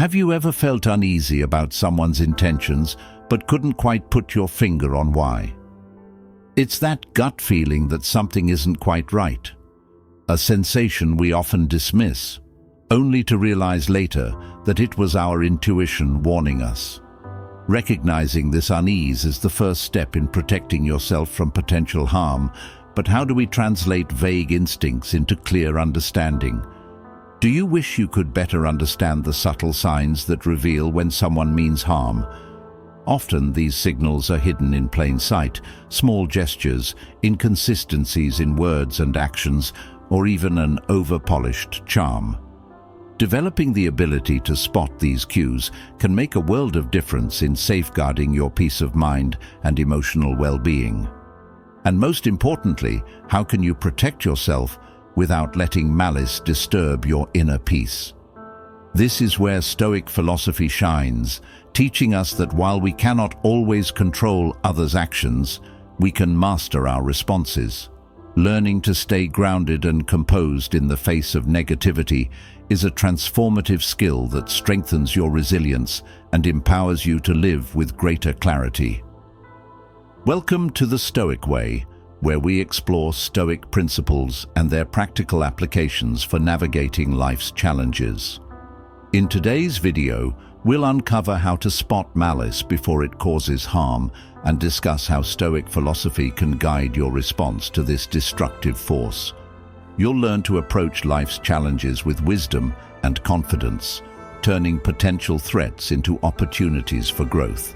Have you ever felt uneasy about someone's intentions but couldn't quite put your finger on why? It's that gut feeling that something isn't quite right, a sensation we often dismiss, only to realize later that it was our intuition warning us. Recognizing this unease is the first step in protecting yourself from potential harm, but how do we translate vague instincts into clear understanding? Do you wish you could better understand the subtle signs that reveal when someone means harm? Often these signals are hidden in plain sight, small gestures, inconsistencies in words and actions, or even an over-polished charm. Developing the ability to spot these cues can make a world of difference in safeguarding your peace of mind and emotional well-being. And most importantly, how can you protect yourself without letting malice disturb your inner peace? This is where Stoic philosophy shines, teaching us that while we cannot always control others' actions, we can master our responses. Learning to stay grounded and composed in the face of negativity is a transformative skill that strengthens your resilience and empowers you to live with greater clarity. Welcome to the Stoic Way, where we explore Stoic principles and their practical applications for navigating life's challenges. In today's video, we'll uncover how to spot malice before it causes harm and discuss how Stoic philosophy can guide your response to this destructive force. You'll learn to approach life's challenges with wisdom and confidence, turning potential threats into opportunities for growth.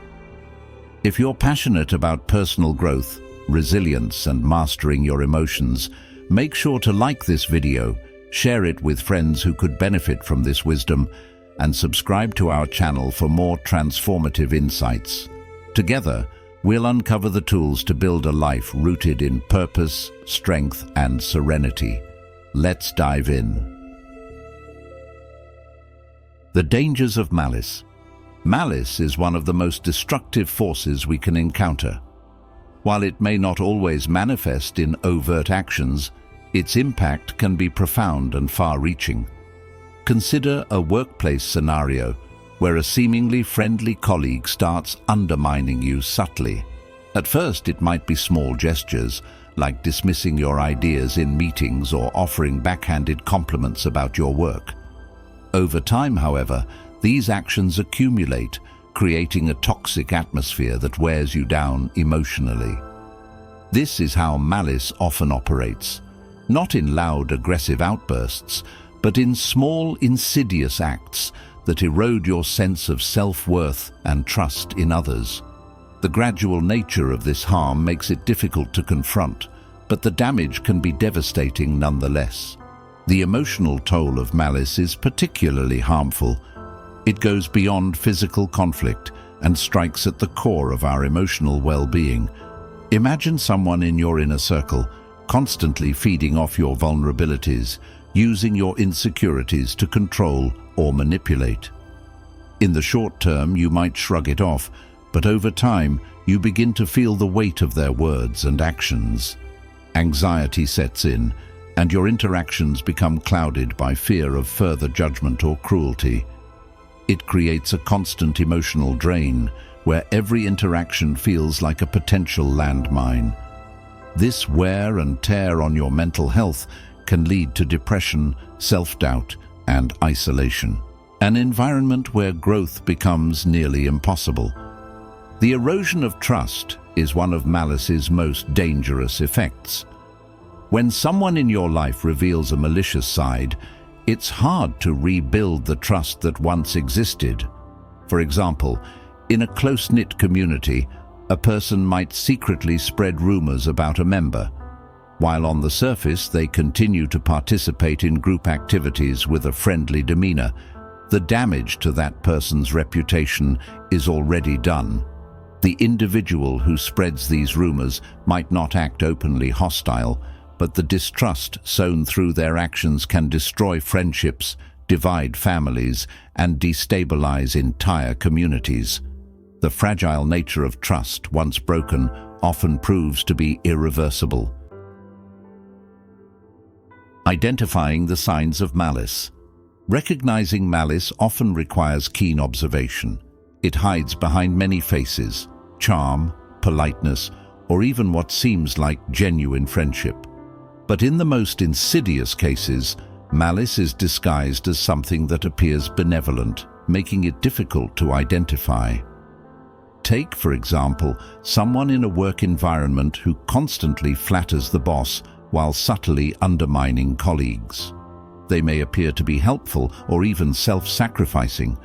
If you're passionate about personal growth, resilience, and mastering your emotions, make sure to like this video, share it with friends who could benefit from this wisdom, and subscribe to our channel for more transformative insights. Together, we'll uncover the tools to build a life rooted in purpose, strength, and serenity. Let's dive in. The dangers of malice. Malice is one of the most destructive forces we can encounter. While it may not always manifest in overt actions, its impact can be profound and far-reaching. Consider a workplace scenario where a seemingly friendly colleague starts undermining you subtly. At first, it might be small gestures, like dismissing your ideas in meetings or offering backhanded compliments about your work. Over time, however, these actions accumulate, creating a toxic atmosphere that wears you down emotionally. This is how malice often operates, not in loud, aggressive outbursts, but in small, insidious acts that erode your sense of self-worth and trust in others. The gradual nature of this harm makes it difficult to confront, but the damage can be devastating nonetheless. The emotional toll of malice is particularly harmful. It goes beyond physical conflict and strikes at the core of our emotional well-being. Imagine someone in your inner circle, constantly feeding off your vulnerabilities, using your insecurities to control or manipulate. In the short term, you might shrug it off, but over time, you begin to feel the weight of their words and actions. Anxiety sets in, and your interactions become clouded by fear of further judgment or cruelty. It creates a constant emotional drain, where every interaction feels like a potential landmine. This wear and tear on your mental health can lead to depression, self-doubt, and isolation, an environment where growth becomes nearly impossible. The erosion of trust is one of malice's most dangerous effects. When someone in your life reveals a malicious side, it's hard to rebuild the trust that once existed. For example, in a close-knit community, a person might secretly spread rumors about a member. While on the surface they continue to participate in group activities with a friendly demeanor, the damage to that person's reputation is already done. The individual who spreads these rumors might not act openly hostile, but the distrust sown through their actions can destroy friendships, divide families, and destabilize entire communities. The fragile nature of trust, once broken, often proves to be irreversible. Identifying the signs of malice. Recognizing malice often requires keen observation. It hides behind many faces: charm, politeness, or even what seems like genuine friendship. But in the most insidious cases, malice is disguised as something that appears benevolent, making it difficult to identify. Take, for example, someone in a work environment who constantly flatters the boss while subtly undermining colleagues. They may appear to be helpful or even self-sacrificing,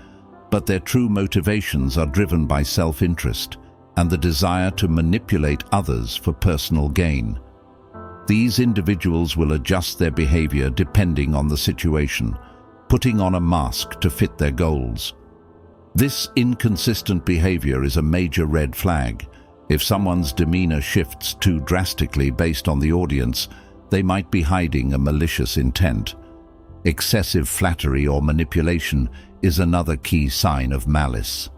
but their true motivations are driven by self-interest and the desire to manipulate others for personal gain. These individuals will adjust their behavior depending on the situation, putting on a mask to fit their goals. This inconsistent behavior is a major red flag. If someone's demeanor shifts too drastically based on the audience, they might be hiding a malicious intent. Excessive flattery or manipulation is another key sign of malice.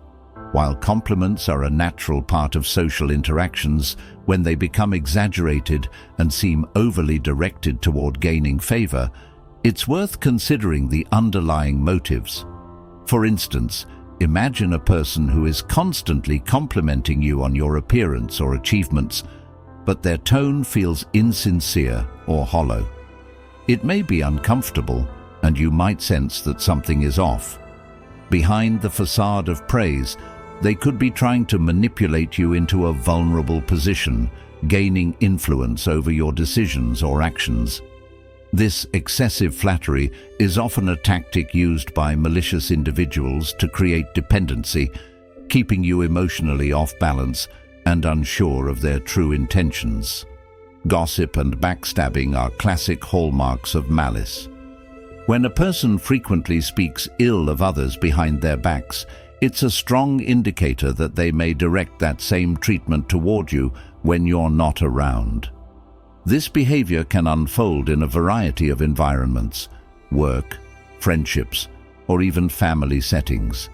While compliments are a natural part of social interactions, when they become exaggerated and seem overly directed toward gaining favor, it's worth considering the underlying motives. For instance, imagine a person who is constantly complimenting you on your appearance or achievements, but their tone feels insincere or hollow. It may be uncomfortable, and you might sense that something is off. Behind the facade of praise, they could be trying to manipulate you into a vulnerable position, gaining influence over your decisions or actions. This excessive flattery is often a tactic used by malicious individuals to create dependency, keeping you emotionally off balance and unsure of their true intentions. Gossip and backstabbing are classic hallmarks of malice. When a person frequently speaks ill of others behind their backs, it's a strong indicator that they may direct that same treatment toward you when you're not around. This behavior can unfold in a variety of environments: work, friendships, or even family settings.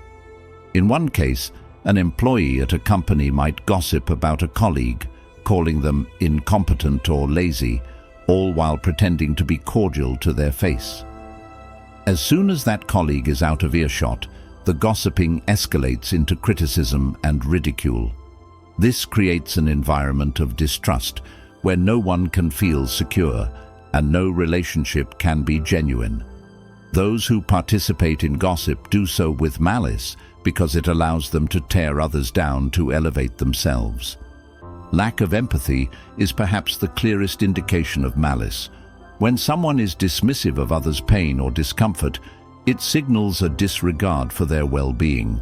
In one case, an employee at a company might gossip about a colleague, calling them incompetent or lazy, all while pretending to be cordial to their face. As soon as that colleague is out of earshot, the gossiping escalates into criticism and ridicule. This creates an environment of distrust where no one can feel secure and no relationship can be genuine. Those who participate in gossip do so with malice because it allows them to tear others down to elevate themselves. Lack of empathy is perhaps the clearest indication of malice. When someone is dismissive of others' pain or discomfort, it signals a disregard for their well-being.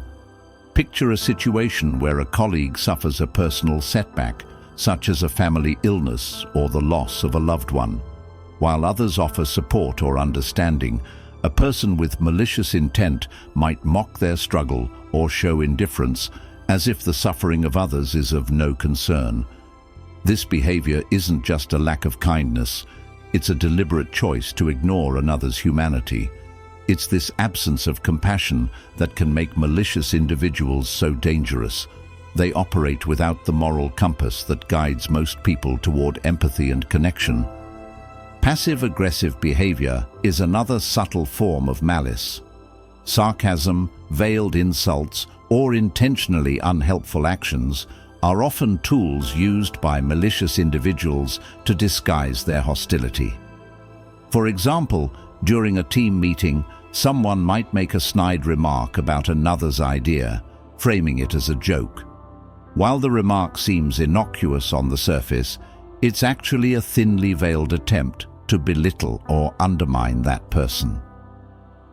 Picture a situation where a colleague suffers a personal setback, such as a family illness or the loss of a loved one. While others offer support or understanding, a person with malicious intent might mock their struggle or show indifference, as if the suffering of others is of no concern. This behavior isn't just a lack of kindness, it's a deliberate choice to ignore another's humanity. It's this absence of compassion that can make malicious individuals so dangerous. They operate without the moral compass that guides most people toward empathy and connection. Passive-aggressive behavior is another subtle form of malice. Sarcasm, veiled insults, or intentionally unhelpful actions are often tools used by malicious individuals to disguise their hostility. For example, during a team meeting, someone might make a snide remark about another's idea, framing it as a joke. While the remark seems innocuous on the surface, it's actually a thinly veiled attempt to belittle or undermine that person.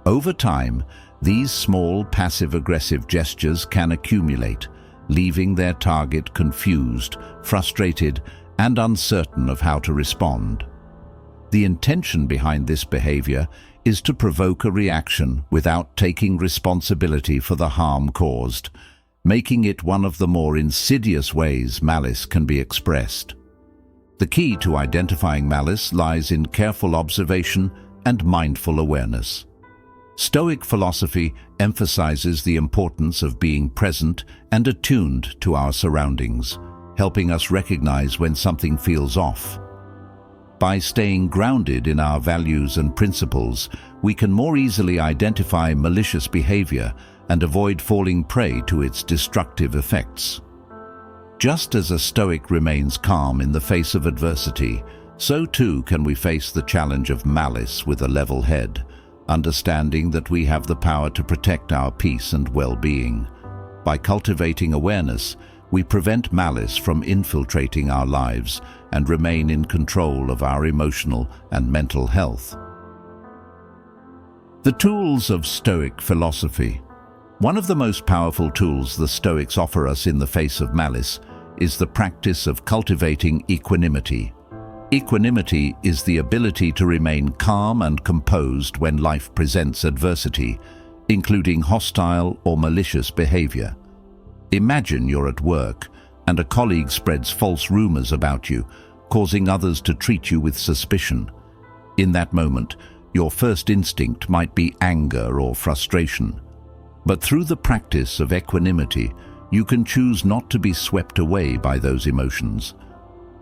Over time, these small passive-aggressive gestures can accumulate, leaving their target confused, frustrated, and uncertain of how to respond. The intention behind this behavior is to provoke a reaction without taking responsibility for the harm caused, making it one of the more insidious ways malice can be expressed. The key to identifying malice lies in careful observation and mindful awareness. Stoic philosophy emphasizes the importance of being present and attuned to our surroundings, helping us recognize when something feels off. By staying grounded in our values and principles, we can more easily identify malicious behavior and avoid falling prey to its destructive effects. Just as a Stoic remains calm in the face of adversity, so too can we face the challenge of malice with a level head, understanding that we have the power to protect our peace and well-being. By cultivating awareness, we prevent malice from infiltrating our lives and remain in control of our emotional and mental health. The tools of Stoic philosophy. One of the most powerful tools the Stoics offer us in the face of malice is the practice of cultivating equanimity. Equanimity is the ability to remain calm and composed when life presents adversity, including hostile or malicious behavior. Imagine you're at work and a colleague spreads false rumors about you, causing others to treat you with suspicion. In that moment, your first instinct might be anger or frustration. But through the practice of equanimity, you can choose not to be swept away by those emotions.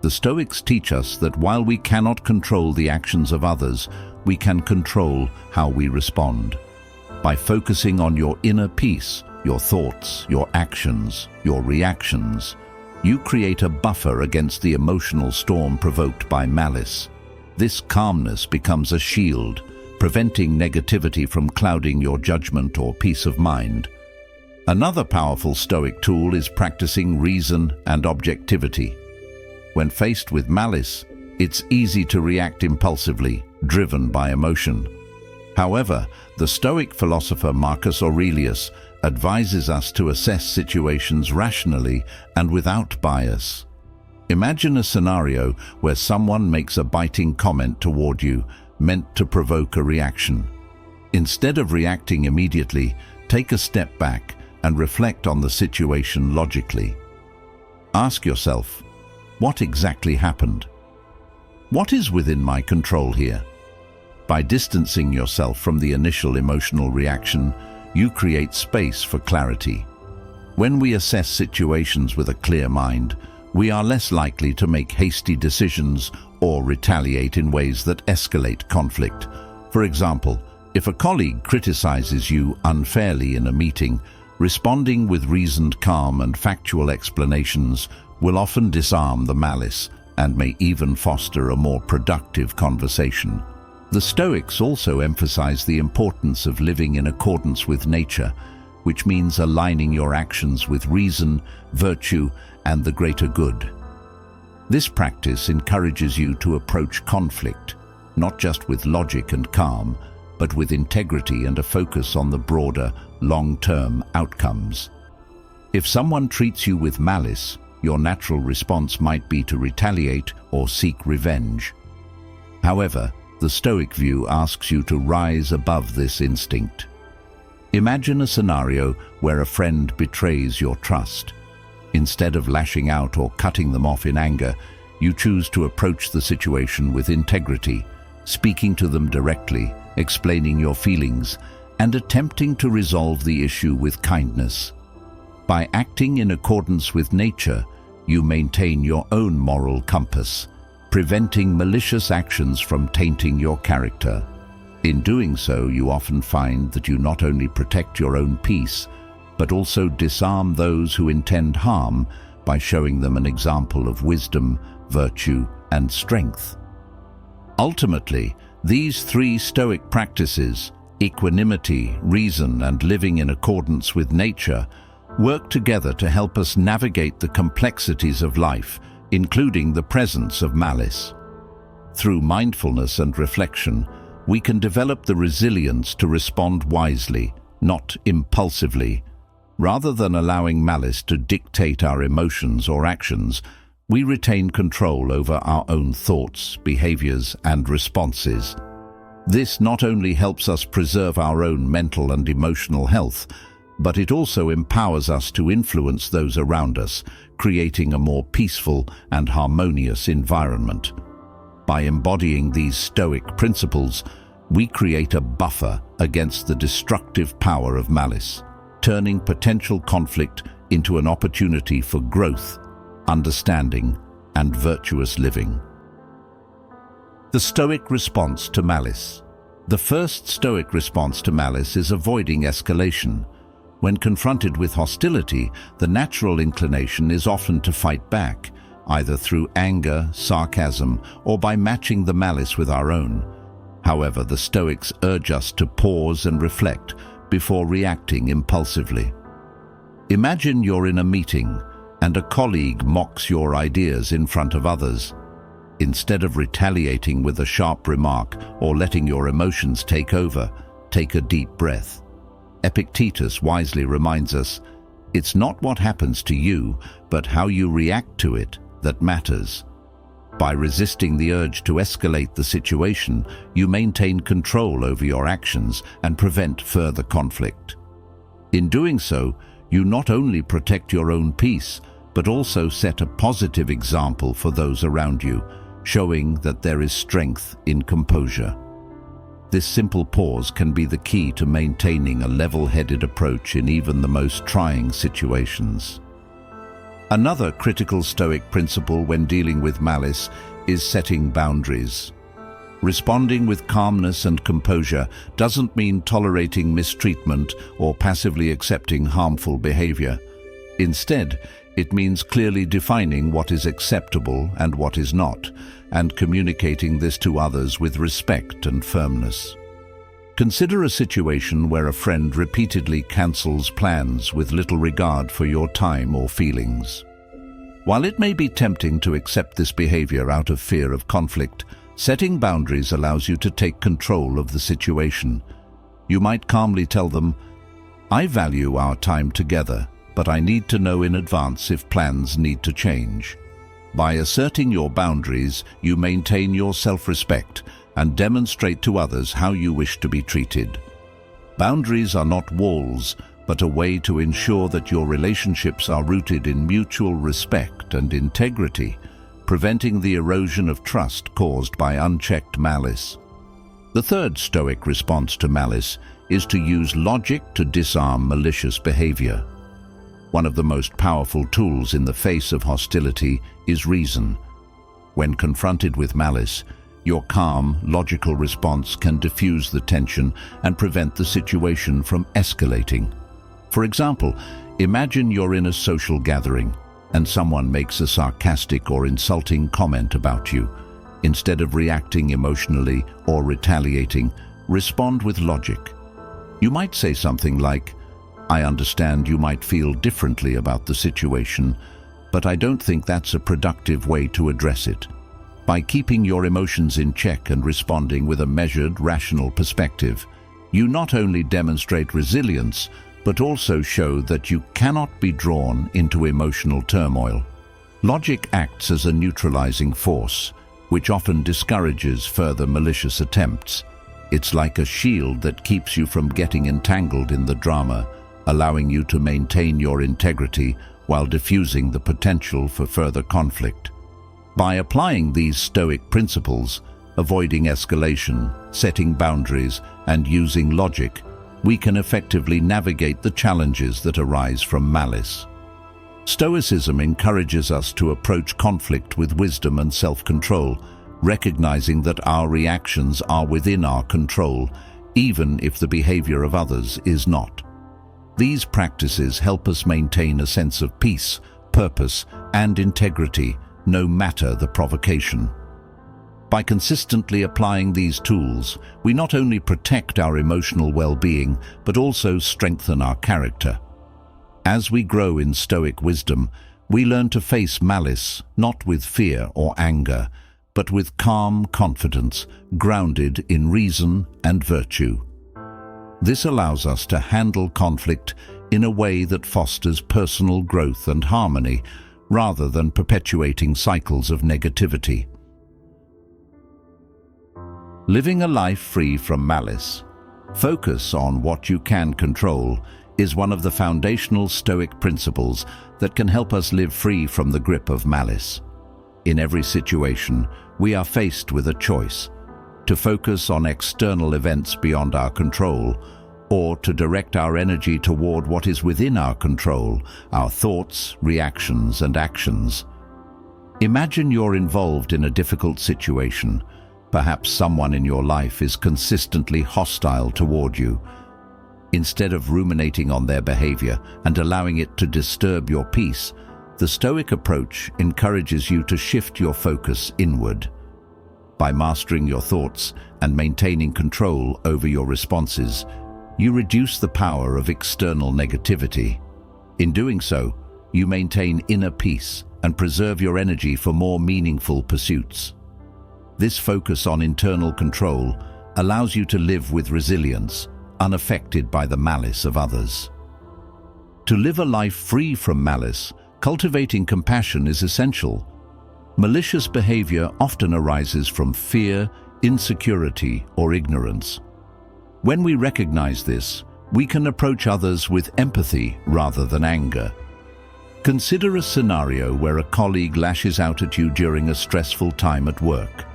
The Stoics teach us that while we cannot control the actions of others, we can control how we respond. By focusing on your inner peace, your thoughts, your actions, your reactions, you create a buffer against the emotional storm provoked by malice. This calmness becomes a shield, preventing negativity from clouding your judgment or peace of mind. Another powerful Stoic tool is practicing reason and objectivity. When faced with malice, it's easy to react impulsively, driven by emotion. However, the Stoic philosopher Marcus Aurelius advises us to assess situations rationally and without bias. Imagine a scenario where someone makes a biting comment toward you, meant to provoke a reaction. Instead of reacting immediately, take a step back and reflect on the situation logically. Ask yourself, what exactly happened? What is within my control here? By distancing yourself from the initial emotional reaction, you create space for clarity. When we assess situations with a clear mind, we are less likely to make hasty decisions or retaliate in ways that escalate conflict. For example, if a colleague criticizes you unfairly in a meeting, responding with reasoned calm and factual explanations will often disarm the malice and may even foster a more productive conversation. The Stoics also emphasize the importance of living in accordance with nature, which means aligning your actions with reason, virtue, and the greater good. This practice encourages you to approach conflict, not just with logic and calm, but with integrity and a focus on the broader, long-term outcomes. If someone treats you with malice, your natural response might be to retaliate or seek revenge. However, the Stoic view asks you to rise above this instinct. Imagine a scenario where a friend betrays your trust. Instead of lashing out or cutting them off in anger, you choose to approach the situation with integrity, speaking to them directly, explaining your feelings, and attempting to resolve the issue with kindness. By acting in accordance with nature, you maintain your own moral compass, preventing malicious actions from tainting your character. In doing so, you often find that you not only protect your own peace, but also disarm those who intend harm by showing them an example of wisdom, virtue, and strength. Ultimately, these three Stoic practices, equanimity, reason, and living in accordance with nature, work together to help us navigate the complexities of life, including the presence of malice. Through mindfulness and reflection, we can develop the resilience to respond wisely, not impulsively. Rather than allowing malice to dictate our emotions or actions, we retain control over our own thoughts, behaviors, and responses. This not only helps us preserve our own mental and emotional health, but it also empowers us to influence those around us, creating a more peaceful and harmonious environment. By embodying these Stoic principles, we create a buffer against the destructive power of malice, turning potential conflict into an opportunity for growth, understanding, and virtuous living. The Stoic response to malice. The first Stoic response to malice is avoiding escalation. When confronted with hostility, the natural inclination is often to fight back, either through anger, sarcasm, or by matching the malice with our own. However, the Stoics urge us to pause and reflect before reacting impulsively. Imagine you're in a meeting and a colleague mocks your ideas in front of others. Instead of retaliating with a sharp remark or letting your emotions take over, take a deep breath. Epictetus wisely reminds us, it's not what happens to you, but how you react to it that matters. By resisting the urge to escalate the situation, you maintain control over your actions and prevent further conflict. In doing so, you not only protect your own peace, but also set a positive example for those around you, showing that there is strength in composure. This simple pause can be the key to maintaining a level-headed approach in even the most trying situations. Another critical Stoic principle when dealing with malice is setting boundaries. Responding with calmness and composure doesn't mean tolerating mistreatment or passively accepting harmful behavior. Instead, it means clearly defining what is acceptable and what is not, and communicating this to others with respect and firmness. Consider a situation where a friend repeatedly cancels plans with little regard for your time or feelings. While it may be tempting to accept this behavior out of fear of conflict, setting boundaries allows you to take control of the situation. You might calmly tell them, "I value our time together, but I need to know in advance if plans need to change." By asserting your boundaries, you maintain your self-respect and demonstrate to others how you wish to be treated. Boundaries are not walls, but a way to ensure that your relationships are rooted in mutual respect and integrity, preventing the erosion of trust caused by unchecked malice. The third Stoic response to malice is to use logic to disarm malicious behavior. One of the most powerful tools in the face of hostility is reason. When confronted with malice, your calm, logical response can diffuse the tension and prevent the situation from escalating. For example, imagine you're in a social gathering and someone makes a sarcastic or insulting comment about you. Instead of reacting emotionally or retaliating, respond with logic. You might say something like, "I understand you might feel differently about the situation, but I don't think that's a productive way to address it." By keeping your emotions in check and responding with a measured, rational perspective, you not only demonstrate resilience, but also show that you cannot be drawn into emotional turmoil. Logic acts as a neutralizing force, which often discourages further malicious attempts. It's like a shield that keeps you from getting entangled in the drama, allowing you to maintain your integrity while diffusing the potential for further conflict. By applying these Stoic principles, avoiding escalation, setting boundaries, and using logic, we can effectively navigate the challenges that arise from malice. Stoicism encourages us to approach conflict with wisdom and self-control, recognizing that our reactions are within our control, even if the behavior of others is not. These practices help us maintain a sense of peace, purpose, and integrity, no matter the provocation. By consistently applying these tools, we not only protect our emotional well-being, but also strengthen our character. As we grow in Stoic wisdom, we learn to face malice not with fear or anger, but with calm confidence, grounded in reason and virtue. This allows us to handle conflict in a way that fosters personal growth and harmony, rather than perpetuating cycles of negativity. Living a life free from malice. Focus on what you can control is one of the foundational Stoic principles that can help us live free from the grip of malice. In every situation, we are faced with a choice: to focus on external events beyond our control, or to direct our energy toward what is within our control, our thoughts, reactions, and actions. Imagine you're involved in a difficult situation, Perhaps someone in your life is consistently hostile toward you. Instead of ruminating on their behavior and allowing it to disturb your peace, the Stoic approach encourages you to shift your focus inward. By mastering your thoughts and maintaining control over your responses, you reduce the power of external negativity. In doing so, you maintain inner peace and preserve your energy for more meaningful pursuits. This focus on internal control allows you to live with resilience, unaffected by the malice of others. To live a life free from malice, cultivating compassion is essential. Malicious behavior often arises from fear, insecurity, or ignorance. When we recognize this, we can approach others with empathy rather than anger. Consider a scenario where a colleague lashes out at you during a stressful time at work.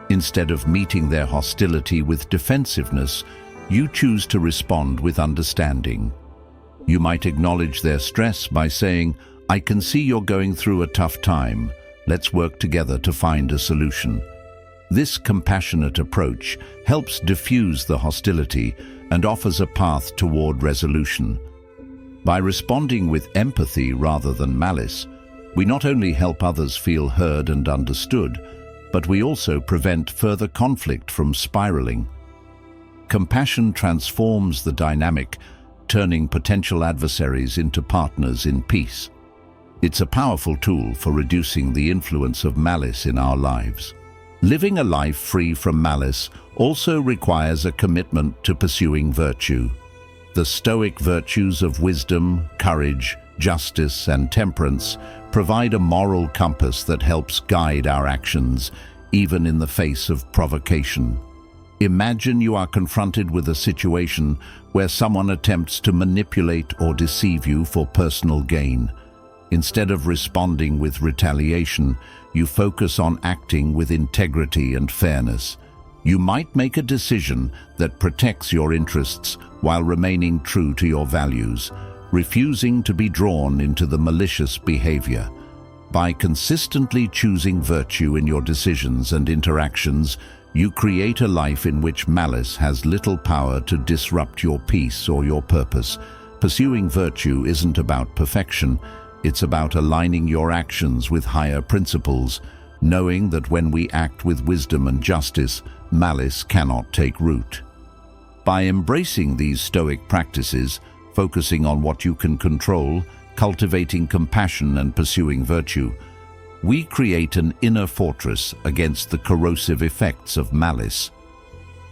Instead of meeting their hostility with defensiveness, you choose to respond with understanding. You might acknowledge their stress by saying, "I can see you're going through a tough time. Let's work together to find a solution." This compassionate approach helps diffuse the hostility and offers a path toward resolution. By responding with empathy rather than malice, we not only help others feel heard and understood, but we also prevent further conflict from spiraling. Compassion transforms the dynamic, turning potential adversaries into partners in peace. It's a powerful tool for reducing the influence of malice in our lives. Living a life free from malice also requires a commitment to pursuing virtue. The Stoic virtues of wisdom, courage, justice, and temperance provide a moral compass that helps guide our actions, even in the face of provocation. Imagine you are confronted with a situation where someone attempts to manipulate or deceive you for personal gain. Instead of responding with retaliation, you focus on acting with integrity and fairness. You might make a decision that protects your interests while remaining true to your values, refusing to be drawn into the malicious behavior. By consistently choosing virtue in your decisions and interactions, you create a life in which malice has little power to disrupt your peace or your purpose. Pursuing virtue isn't about perfection. It's about aligning your actions with higher principles, knowing that when we act with wisdom and justice, malice cannot take root. By embracing these Stoic practices, focusing on what you can control, cultivating compassion and pursuing virtue, we create an inner fortress against the corrosive effects of malice.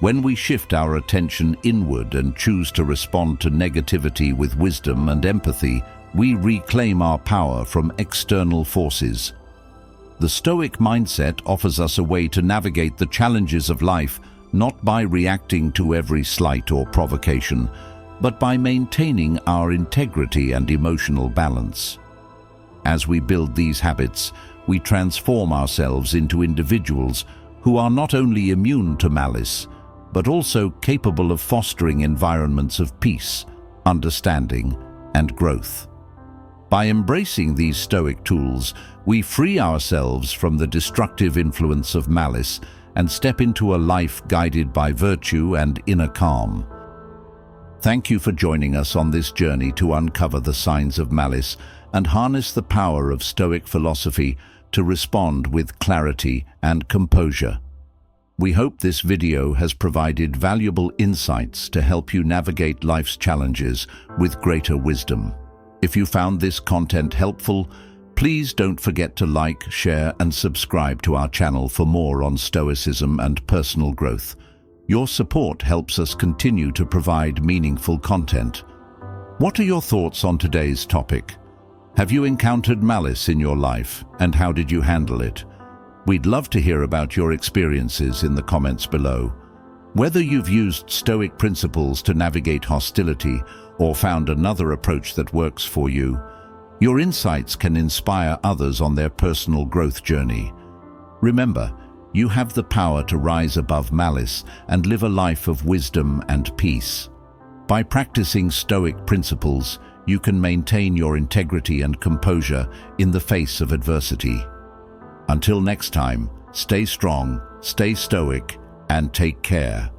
When we shift our attention inward and choose to respond to negativity with wisdom and empathy, we reclaim our power from external forces. The Stoic mindset offers us a way to navigate the challenges of life, not by reacting to every slight or provocation, but by maintaining our integrity and emotional balance. As we build these habits, we transform ourselves into individuals who are not only immune to malice, but also capable of fostering environments of peace, understanding, and growth. By embracing these Stoic tools, we free ourselves from the destructive influence of malice and step into a life guided by virtue and inner calm. Thank you for joining us on this journey to uncover the signs of malice and harness the power of Stoic philosophy to respond with clarity and composure. We hope this video has provided valuable insights to help you navigate life's challenges with greater wisdom. If you found this content helpful, please don't forget to like, share, and subscribe to our channel for more on Stoicism and personal growth. Your support helps us continue to provide meaningful content. What are your thoughts on today's topic? Have you encountered malice in your life, and how did you handle it? We'd love to hear about your experiences in the comments below. Whether you've used Stoic principles to navigate hostility or found another approach that works for you, your insights can inspire others on their personal growth journey. Remember, you have the power to rise above malice and live a life of wisdom and peace. By practicing Stoic principles, you can maintain your integrity and composure in the face of adversity. Until next time, Stay strong, stay stoic, and take care.